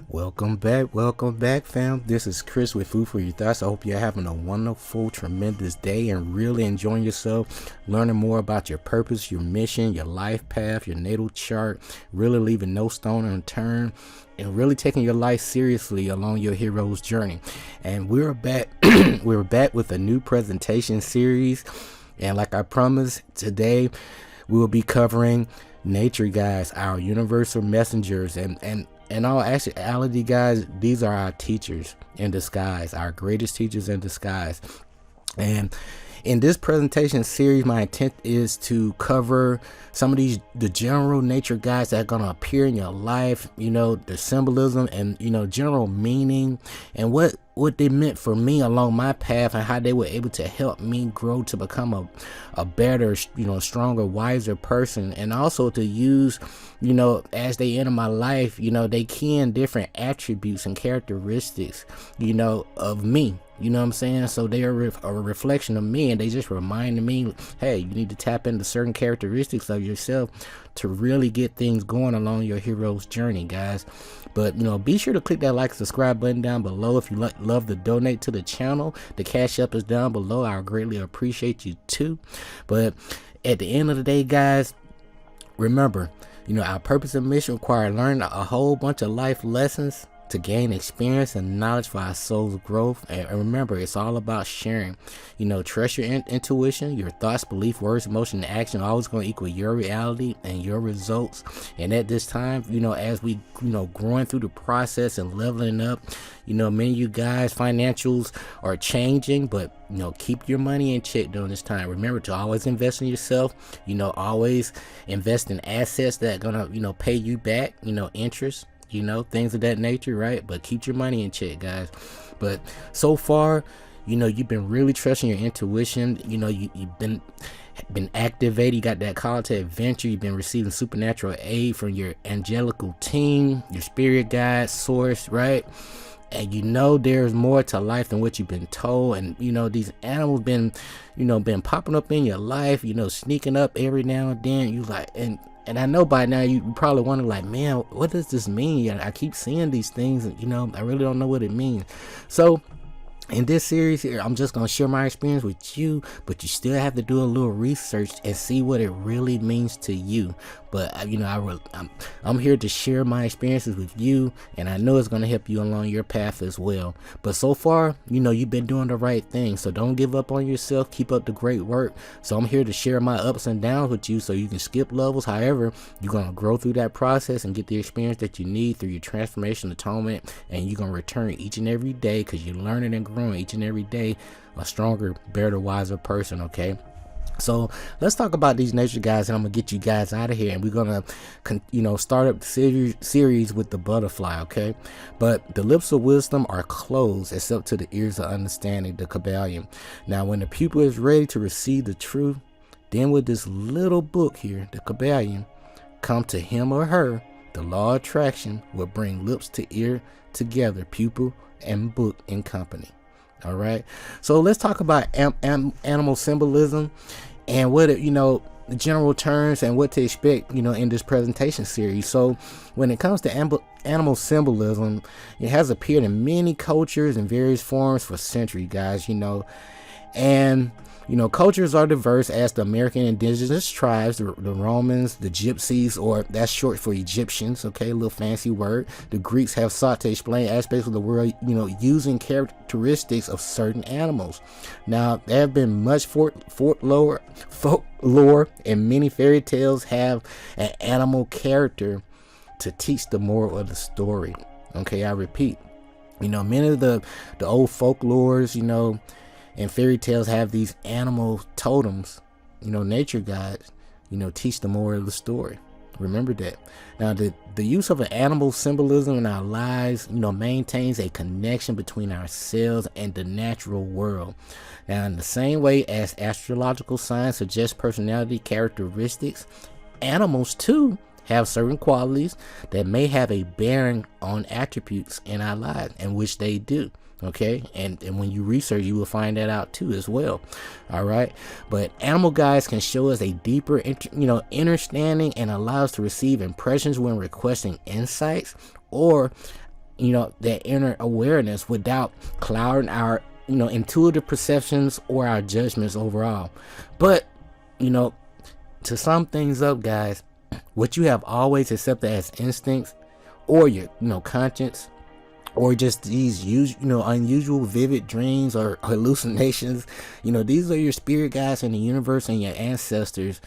Welcome back, fam. This is Chris with Food for Your Thoughts. I hope you're having a wonderful, tremendous day and really enjoying yourself, learning more about your purpose, your mission, your life path, your natal chart, really leaving no stone unturned, and really taking your life seriously along your hero's journey. And we're back, we're back with a new presentation series. And like I promised, today we will be covering nature guides, our universal messengers, and in all actuality, guys, these are our teachers in disguise, our greatest teachers in disguise. And in this presentation series, my intent is to cover some of the general nature guides that are going to appear in your life, the symbolism and, general meaning and what they meant for me along my path and how they were able to help me grow to become a better, stronger, wiser person, and also to use, as they enter my life, they key different attributes and characteristics, of me. You know what I'm saying? So they are a reflection of me, and they just reminded me, hey, you need to tap into certain characteristics of yourself to really get things going along your hero's journey, guys. But, be sure to click that like, subscribe button down below. If you love to donate to the channel, the Cash App is down below. I greatly appreciate you too. But at the end of the day, guys, remember, our purpose and mission require learning a whole bunch of life lessons to gain experience and knowledge for our soul's growth. And remember, it's all about sharing. Trust your intuition. Your thoughts, belief, words, emotion, and action are always going to equal your reality and your results. And at this time, as we growing through the process and leveling up, many of you guys financials are changing, but keep your money in check during this time. Remember to always invest in yourself. Always invest in assets that are gonna pay you back, interest, things of that nature, right? But keep your money in check, guys. But so far, you've been really trusting your intuition. You've been activated. You got that call to adventure. You've been receiving supernatural aid from your angelical team, your spirit guide, source, right? And there's more to life than what you've been told. And these animals been popping up in your life, sneaking up every now and then. You like, and I know by now you probably wonder, like, man, what does this mean? I keep seeing these things, and I really don't know what it means. So in this series here, I'm just going to share my experience with you, but you still have to do a little research and see what it really means to you. But I'm here to share my experiences with you, and I know it's going to help you along your path as well. But so far, you've been doing the right thing, so don't give up on yourself. Keep up the great work. So I'm here to share my ups and downs with you so you can skip levels. However, you're going to grow through that process and get the experience that you need through your transformation, atonement, and you're going to return each and every day because you're learning and growing each and every day, a stronger, better, wiser person. Okay, so let's talk about these nature guys, and I'm gonna get you guys out of here, and we're gonna start up the series with the butterfly. Okay, but the lips of wisdom are closed except to the ears of understanding, the Kabbalion. Now when the pupil is ready to receive the truth, then with this little book here, the Kabbalion, come to him or her, the law of attraction will bring lips to ear together, pupil and book in company. All right, so let's talk about animal symbolism and what the general terms and what to expect in this presentation series. So when it comes to animal symbolism, it has appeared in many cultures in various forms for centuries, guys. And cultures are diverse, as the American indigenous tribes, the Romans, the Gypsies, or that's short for Egyptians, okay, a little fancy word. The Greeks have sought to explain aspects of the world, using characteristics of certain animals. Now, there have been much folklore, and many fairy tales have an animal character to teach the moral of the story. Okay, I repeat, many of the old folklores, and fairy tales have these animal totems, nature guides, teach the moral of the story. Remember that. Now, the use of an animal symbolism in our lives, maintains a connection between ourselves and the natural world. Now, in the same way as astrological signs suggest personality characteristics, animals too have certain qualities that may have a bearing on attributes in our lives, and which they do. Okay, and when you research, you will find that out too as well. All right, but animal guides can show us a deeper understanding and allow us to receive impressions when requesting insights, or that inner awareness without clouding our, intuitive perceptions or our judgments overall. But, to sum things up, guys, what you have always accepted as instincts or your, conscience, or just these unusual vivid dreams or hallucinations, these are your spirit guides in the universe and your ancestors,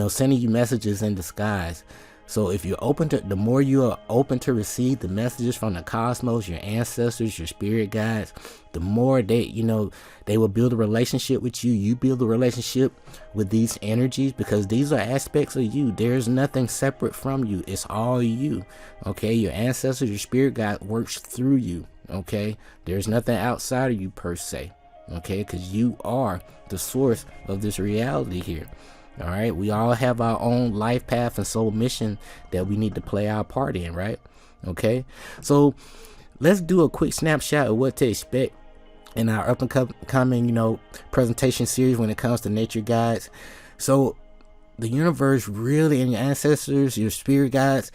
sending you messages in disguise. So if you're open to, the more you are open to receive the messages from the cosmos, your ancestors, your spirit guides, the more they will build a relationship with you. You build a relationship with these energies, because these are aspects of you. There's nothing separate from you. It's all you. Okay, your ancestors, your spirit guide works through you. Okay, there's nothing outside of you per se. Okay, because you are the source of this reality here. All right, we all have our own life path and soul mission that we need to play our part in, right? Okay, so let's do a quick snapshot of what to expect in our up and coming, presentation series when it comes to nature guides. So the universe really, and your ancestors, your spirit guides,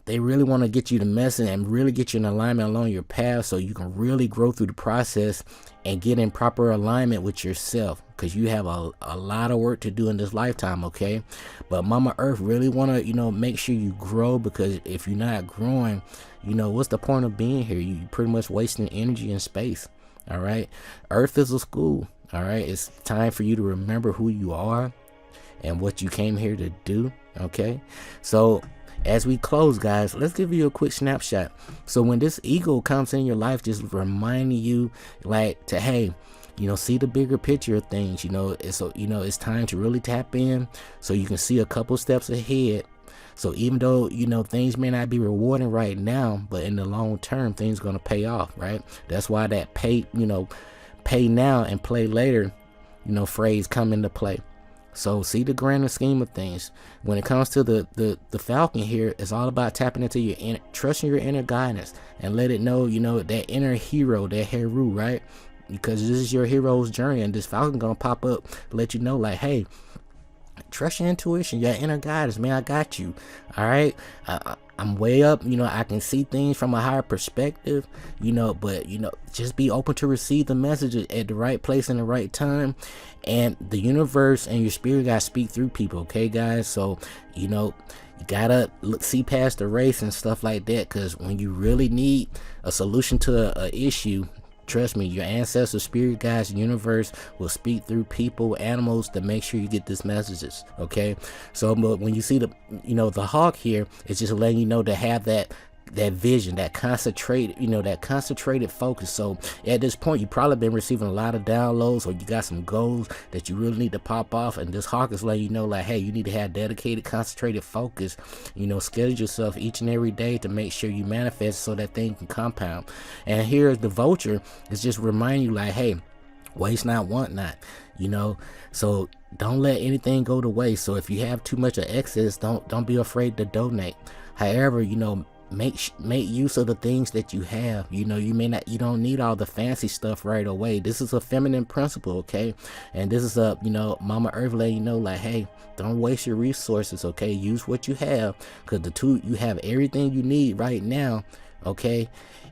they really want to get you the message and really get you in alignment along your path, so you can really grow through the process and get in proper alignment with yourself, because you have a lot of work to do in this lifetime. Okay, but Mama Earth really want to make sure you grow, because if you're not growing, what's the point of being here? You pretty much wasting energy and space. All right, Earth is a school. All right, it's time for you to remember who you are and what you came here to do. Okay, so as we close, guys, let's give you a quick snapshot. So when this ego comes in your life, just reminding you to, hey, see the bigger picture of things. It's time to really tap in, so you can see a couple steps ahead. So even though, things may not be rewarding right now, but in the long term, things are going to pay off, right? That's why that pay now and play later, phrase come into play. So see the grander scheme of things. When it comes to the Falcon here, it's all about tapping into your trusting your inner guidance, and let it know, that inner hero, that Heru, right? Because this is your hero's journey, and this Falcon gonna pop up, let you know, hey, trust your intuition, your inner guidance, man. I got you. All right, I'm way up. I can see things from a higher perspective. But just be open to receive the messages at the right place and the right time. And the universe and your spirit guys speak through people. Okay, guys. So you gotta see past the race and stuff like that. Because when you really need a solution to a issue, trust me, your ancestors, spirit guides, universe will speak through people, animals, to make sure you get these messages. Okay, so but when you see the hawk here, it's just letting you know to have that vision, that concentrated focus. So at this point, you've probably been receiving a lot of downloads, or you got some goals that you really need to pop off, and this hawk is letting you know, hey, you need to have dedicated, concentrated focus. Schedule yourself each and every day to make sure you manifest, so that thing can compound. And here the vulture is just reminding you, hey, waste not, want not. So don't let anything go to waste. So if you have too much of excess, don't be afraid to donate. However, make use of the things that you have. You don't need all the fancy stuff right away. This is a feminine principle, okay? And this is a Mama Earth letting you know, hey, don't waste your resources. Okay, use what you have, because you have everything you need right now. Okay,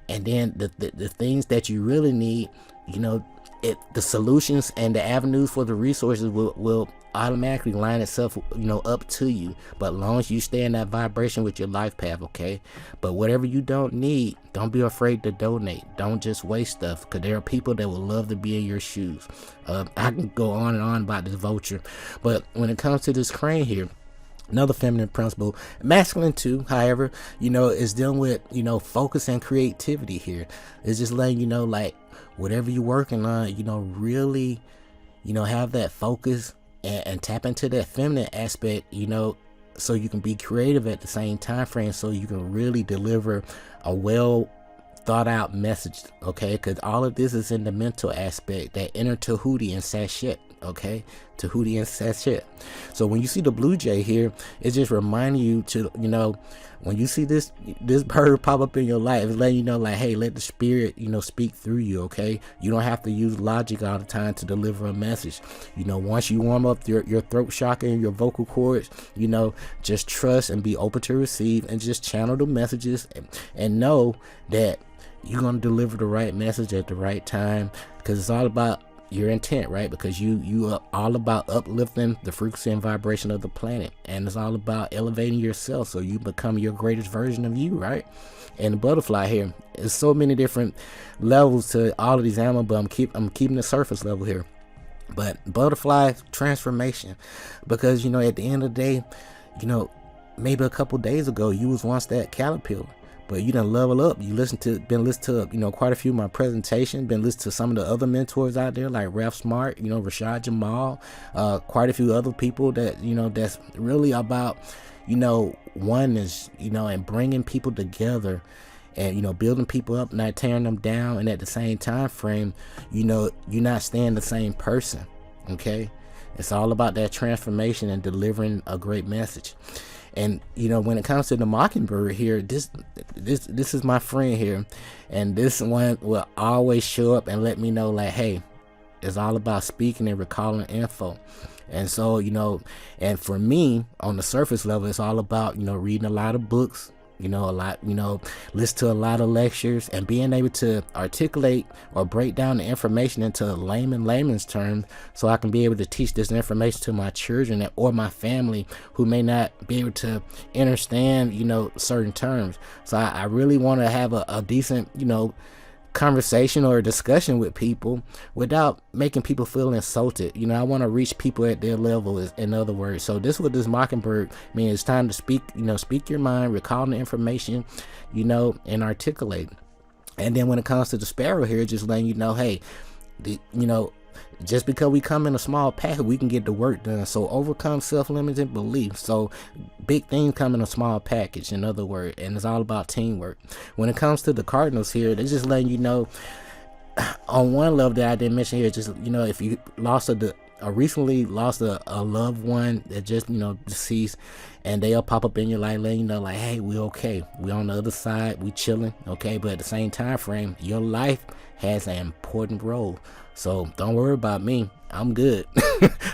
and then the things that you really need, the solutions and the avenues for the resources will automatically line itself up to you, but as long as you stay in that vibration with your life path. Okay, but whatever you don't need, don't be afraid to donate. Don't just waste stuff, because there are people that would love to be in your shoes. I can go on and on about this vulture, but when it comes to this crane here, another feminine principle, masculine too, however, is dealing with focus and creativity here. It's just letting you know, whatever you're working on, really have that focus and tap into that feminine aspect, so you can be creative at the same time frame, so you can really deliver a well thought out message. Okay, because all of this is in the mental aspect, that inner Tahuti and Sachet. Okay, Tahuti and Sachet. So when you see the blue jay here, it's just reminding you to, when you see this bird pop up in your life, it's letting you know, hey, let the spirit, speak through you. Okay, you don't have to use logic all the time to deliver a message. Once you warm up your throat chakra and your vocal cords, just trust and be open to receive, and just channel the messages, and know that you're going to deliver the right message at the right time, because it's all about your intent, right? Because you are all about uplifting the frequency and vibration of the planet, and it's all about elevating yourself so you become your greatest version of you, right? And the butterfly here, there's so many different levels to all of these animals, but I'm keeping the surface level here. But butterfly transformation, because at the end of the day, maybe a couple days ago you was once that caterpillar, but you done level up. You been listening to quite a few of my presentations, been listening to some of the other mentors out there like Ref Smart, Rashad Jamal, quite a few other people that that's really about oneness, and bringing people together, and building people up, not tearing them down. And at the same time frame, you're not staying the same person. Okay, it's all about that transformation and delivering a great message. And when it comes to the mockingbird here, this is my friend here, and this one will always show up and let me know, like, hey, it's all about speaking and recalling info. And so and for me, on the surface level, it's all about reading a lot of books, listen to a lot of lectures, and being able to articulate or break down the information into layman's terms, so I can be able to teach this information to my children or my family who may not be able to understand certain terms. So I really want to have a decent conversation or a discussion with people without making people feel insulted. I want to reach people at their level, in other words. So this is what this mockingbird means. It's time to speak your mind, recall the information, and articulate. And then when it comes to the sparrow here, just letting hey, just because we come in a small pack, we can get the work done. So overcome self-limiting beliefs. So big things come in a small package, in other words, and it's all about teamwork. When it comes to the cardinals here, they're just letting on one level that I didn't mention here, just if you recently lost a loved one that just deceased, and they'll pop up in your life, letting like, hey, we okay, we on the other side, we chilling, okay? But at the same time frame, your life has an important role. So don't worry about me. I'm good.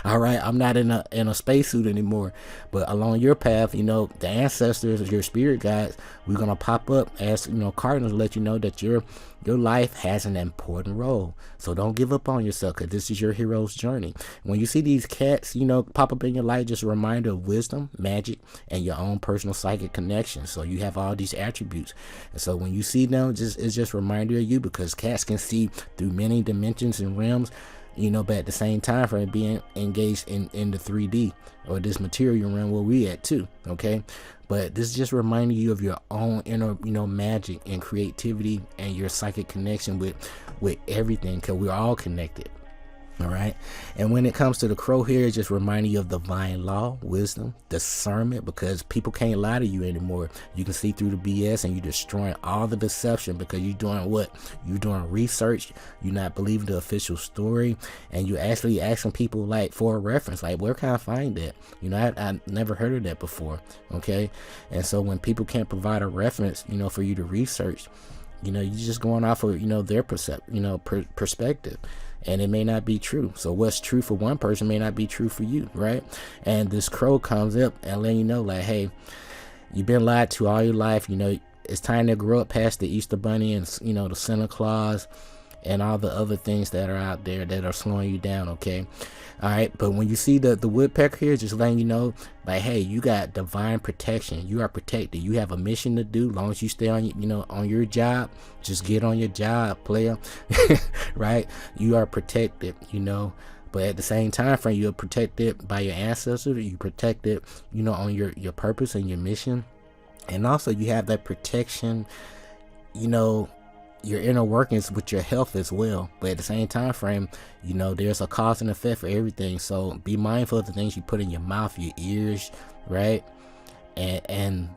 All right. I'm not in a spacesuit anymore. But along your path, the ancestors, your spirit guides, we're gonna pop up as cardinals, let you know that your life has an important role. So don't give up on yourself, because this is your hero's journey. When you see these cats, pop up in your life, just a reminder of wisdom, magic, and your own personal psychic connection. So you have all these attributes. And so when you see them, it's just a reminder of you, because cats can see through many dimensions and realms, but at the same time frame being engaged in the 3D or this material realm where we at too. Okay, but this is just reminding you of your own inner magic and creativity and your psychic connection with everything, because we're all connected. All right. And when it comes to the crow here, it's just reminding you of divine law, wisdom, discernment, because people can't lie to you anymore. You can see through the BS, and you're destroying all the deception, because you're doing what? You're doing research. You're not believing the official story, and you're actually asking people like for a reference, like, where can I find that? I never heard of that before. Okay. And so when people can't provide a reference, for you to research, you're just going off of, their perspective. And it may not be true. So what's true for one person may not be true for you, right? And this crow comes up and letting you know, like, hey, you've been lied to all your life. It's time to grow up past the Easter Bunny and, the Santa Claus and all the other things that are out there that are slowing you down, okay? All right, but when you see the woodpecker here, just letting you know, like, hey, you got divine protection. You are protected. You have a mission to do. As long as you stay on, on your job, just get on your job, player. Right? You are protected, But at the same time frame, you're protected by your ancestors. You protected, on your purpose and your mission. And also you have that protection, your inner workings with your health as well. But at the same time frame, there's a cause and effect for everything. So be mindful of the things you put in your mouth, your ears, right? And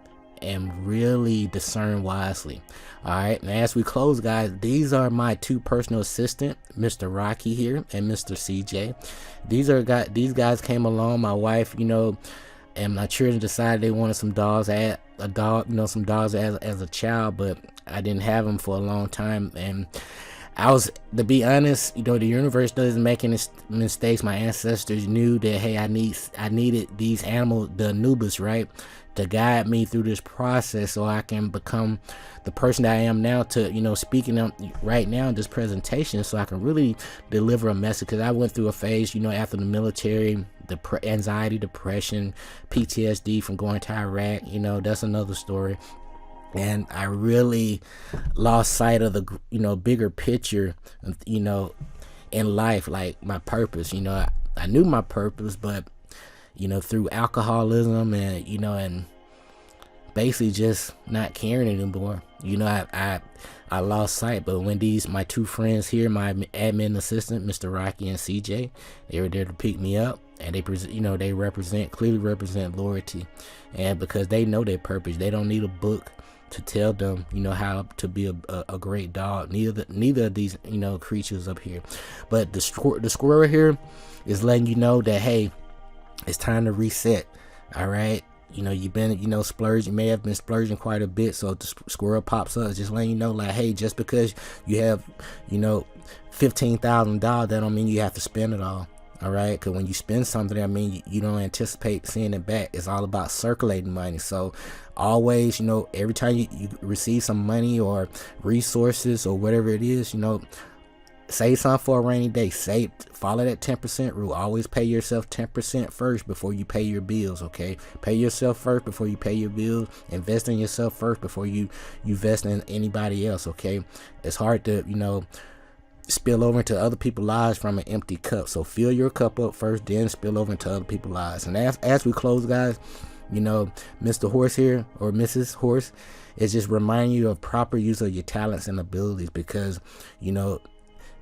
really discern wisely. All right. And as we close, guys, these are my two personal assistants, Mr. Rocky here and Mr. CJ. These guys came along. My wife, and my children decided they wanted some dogs. I had some dogs as a child, but I didn't have them for a long time, and I was, to be honest, you know, the universe doesn't make any mistakes. My ancestors knew that, hey, I needed these animals, the Anubis, right, to guide me through this process so I can become the person that I am now, to, you know, speaking right now in this presentation, so I can really deliver a message. Because I went through a phase, you know, after the military, anxiety, depression, PTSD from going to Iraq, you know, that's another story. And I really lost sight of the, you know, bigger picture, you know, in life, like my purpose. You know, I knew my purpose, but, you know, through alcoholism and, you know, and basically just not caring anymore, you know, I lost sight. But when my two friends here, my admin assistant, Mr. Rocky and CJ, they were there to pick me up, and they, you know, they clearly represent loyalty, and because they know their purpose, they don't need a book to tell them, you know, how to be a great dog. Neither of these, you know, creatures up here. But the squirrel here is letting you know that, hey, it's time to reset. All right, you know, you've been, you know, splurging. You may have been splurging quite a bit, so the squirrel pops up, just letting you know, like, hey, just because you have, you know, $15,000, that don't mean you have to spend it all. All right, because when you spend something, I mean, you don't anticipate seeing it back. It's all about circulating money. So always, you know, every time you receive some money or resources or whatever it is, you know, save something for a rainy day. Follow that 10% rule. Always pay yourself 10% first before you pay your bills. Okay, pay yourself first before you pay your bills. Invest in yourself first before you invest in anybody else. Okay, it's hard to, you know, spill over into other people's lives from an empty cup. So fill your cup up first, then spill over into other people's lives. And as we close, guys, you know, Mr. Horse here, or Mrs. Horse, is just reminding you of proper use of your talents and abilities, because, you know,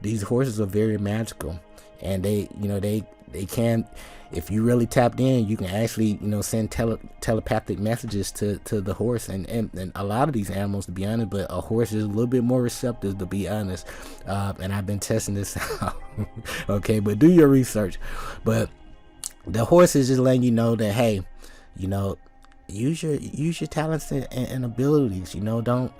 these horses are very magical, and they, you know, they can, if you really tapped in, you can actually, you know, send telepathic messages to the horse and a lot of these animals, to be honest. But a horse is a little bit more receptive, to be honest, and I've been testing this out. Okay, but do your research. But the horse is just letting you know that, hey, you know, use your talents and abilities. You know, don't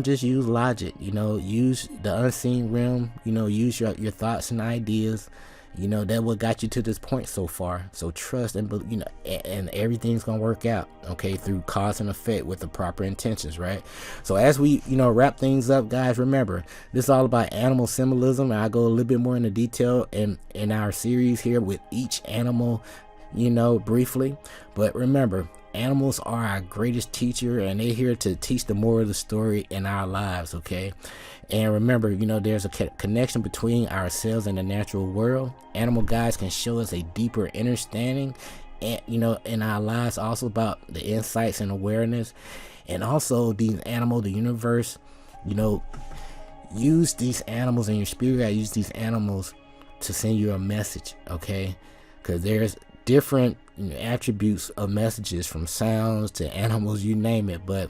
just use logic. You know, use the unseen realm. You know, use your thoughts and ideas. You know, that what got you to this point so far. So trust and, you know, and everything's gonna work out, okay, through cause and effect with the proper intentions, right? So as we, you know, wrap things up, guys, remember, this is all about animal symbolism, and I go a little bit more into detail in our series here with each animal, you know, briefly. But remember, animals are our greatest teacher, and they're here to teach the moral of the story in our lives, okay? And remember, you know, there's a connection between ourselves and the natural world. Animal guides can show us a deeper understanding, and, you know, in our lives, also about the insights and awareness. And also these animals, the universe, you know, use these animals in your spirit guide, use these animals to send you a message, okay? Because there's different, you know, attributes of messages, from sounds to animals, you name it. But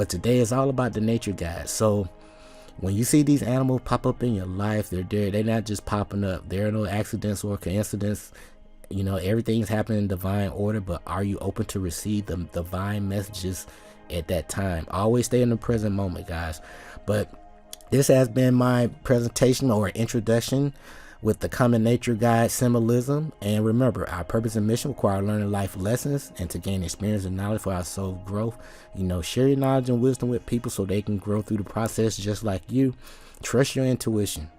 today is all about the nature guides. So when you see these animals pop up in your life, they're there. They're not just popping up. There are no accidents or coincidence. You know, everything's happening in divine order, but are you open to receive the divine messages at that time? Always stay in the present moment, guys. But this has been my presentation or introduction with the common nature guide symbolism. And remember, our purpose and mission require learning life lessons and to gain experience and knowledge for our soul growth. You know, share your knowledge and wisdom with people so they can grow through the process just like you. Trust your intuition.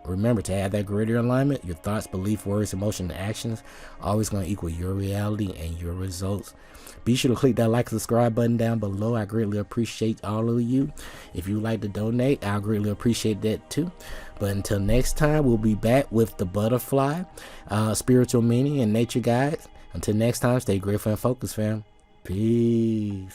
Remember, to have that greater alignment, your thoughts, beliefs, words, emotions, and actions always going to equal your reality and your results. Be sure to click that like and subscribe button down below. I greatly appreciate all of you. If you like to donate, I'll greatly appreciate that too. But until next time, we'll be back with the butterfly, spiritual meaning, and nature guides. Until next time, stay grateful and focused, fam. Peace.